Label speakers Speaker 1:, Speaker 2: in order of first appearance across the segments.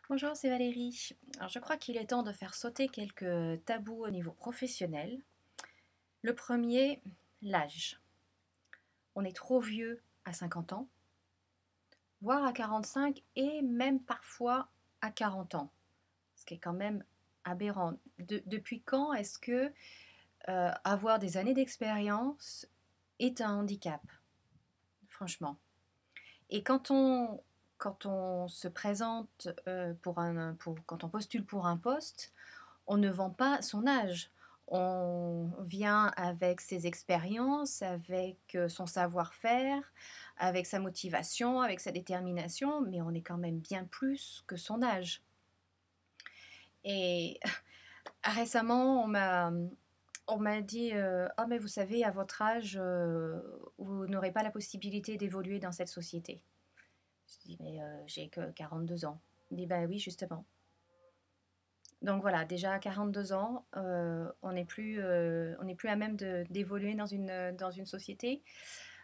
Speaker 1: Bonjour, c'est Valérie. Alors, je crois qu'il est temps de faire sauter quelques tabous au niveau professionnel. Le premier, l'âge. On est trop vieux à 50 ans, voire à 45 et même parfois à 40 ans, ce qui est quand même aberrant. Depuis quand est-ce que avoir des années d'expérience est un handicap, franchement? Et quand on se présente quand on postule pour un poste, on ne vend pas son âge. On vient avec ses expériences, avec son savoir-faire, avec sa motivation, avec sa détermination, mais on est quand même bien plus que son âge. Et récemment, on m'a dit oh, mais vous savez, à votre âge, vous n'aurez pas la possibilité d'évoluer dans cette société. Je dis mais j'ai que 42 ans. Il dit bah oui, justement. Donc voilà, déjà à 42 ans, on n'est plus à même d'évoluer dans une société.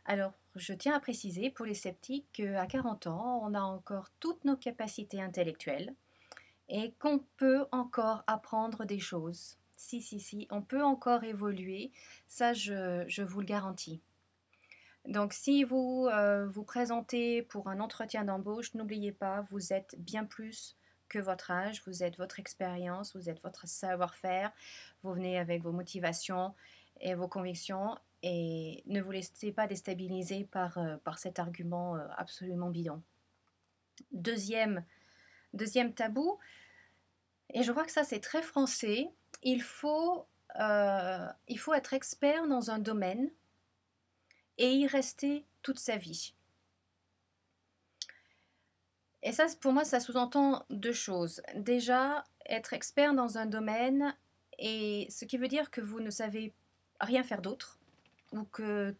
Speaker 1: Alors, je tiens à préciser pour les sceptiques qu'à 40 ans, on a encore toutes nos capacités intellectuelles et qu'on peut encore apprendre des choses. Si, si, si, on peut encore évoluer, ça je vous le garantis. Donc si vous vous présentez pour un entretien d'embauche, n'oubliez pas, vous êtes bien plus que votre âge, vous êtes votre expérience, vous êtes votre savoir-faire, vous venez avec vos motivations et vos convictions et ne vous laissez pas déstabiliser par cet argument absolument bidon. Deuxième tabou, et je crois que ça c'est très français, il faut être expert dans un domaine et y rester toute sa vie. Et ça, pour moi, ça sous-entend deux choses. Déjà, être expert dans un domaine, et ce qui veut dire que vous ne savez rien faire d'autre, ou que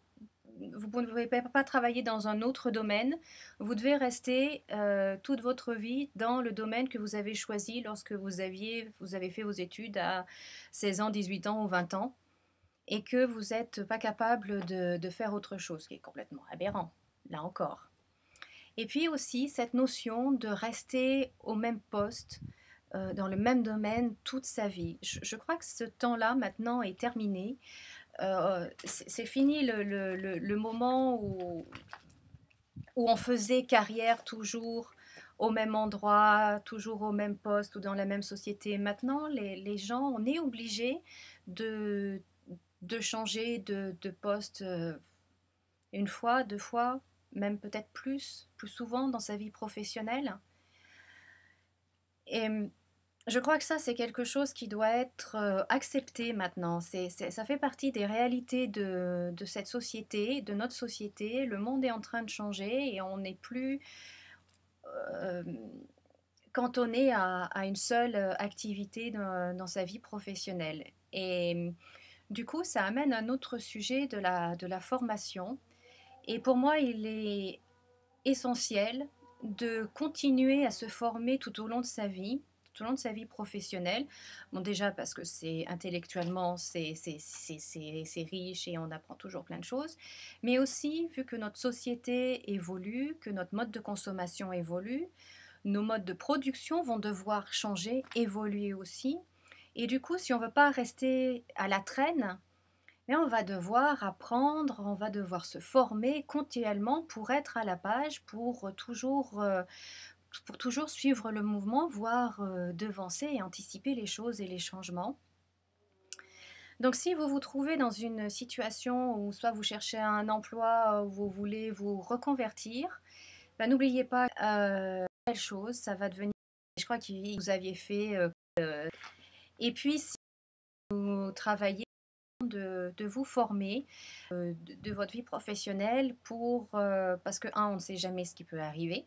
Speaker 1: vous ne pouvez pas travailler dans un autre domaine. Vous devez rester toute votre vie dans le domaine que vous avez choisi lorsque vous avez fait vos études à 16 ans, 18 ans ou 20 ans, et que vous n'êtes pas capable de faire autre chose, ce qui est complètement aberrant, là encore. Et puis aussi cette notion de rester au même poste, dans le même domaine toute sa vie. Je crois que ce temps-là maintenant est terminé. C'est fini le moment où on faisait carrière toujours au même endroit, toujours au même poste ou dans la même société. Maintenant, les gens, on est obligé de, de changer de poste une fois, deux fois, même peut-être plus souvent dans sa vie professionnelle. Et je crois que ça, c'est quelque chose qui doit être accepté maintenant. Ça fait partie des réalités de cette société, de notre société. Le monde est en train de changer et on n'est plus euh, cantonné à une seule activité dans sa vie professionnelle. Et du coup, ça amène un autre sujet de la formation. Et pour moi, il est essentiel de continuer à se former tout au long de sa vie, tout au long de sa vie professionnelle. Bon, déjà parce que c'est intellectuellement, c'est riche et on apprend toujours plein de choses, mais aussi vu que notre société évolue, que notre mode de consommation évolue, nos modes de production vont devoir changer, évoluer aussi. Et du coup, si on ne veut pas rester à la traîne, mais on va devoir apprendre, on va devoir se former continuellement pour être à la page, pour toujours suivre le mouvement, voire devancer et anticiper les choses et les changements. Donc si vous vous trouvez dans une situation où soit vous cherchez un emploi, où vous voulez vous reconvertir, ben, n'oubliez pas telle chose, ça va devenir, je crois que vous aviez fait, et puis si vous travaillez de vous former de votre vie professionnelle parce que, un, on ne sait jamais ce qui peut arriver.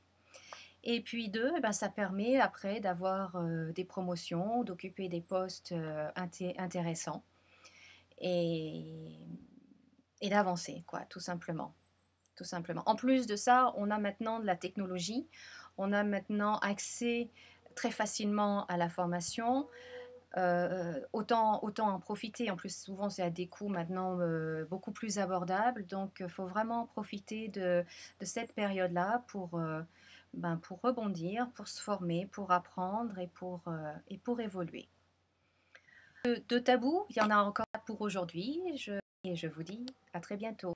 Speaker 1: Et puis deux, eh ben, ça permet après d'avoir des promotions, d'occuper des postes intéressants et, et d'avancer, quoi, tout simplement. Tout simplement. En plus de ça, on a maintenant de la technologie, on a maintenant accès très facilement à la formation. Autant en profiter. En plus, souvent, c'est à des coûts maintenant beaucoup plus abordables. Donc, il faut vraiment profiter de cette période-là pour rebondir, pour se former, pour apprendre et pour évoluer. De tabous, il y en a encore pour aujourd'hui et je vous dis à très bientôt.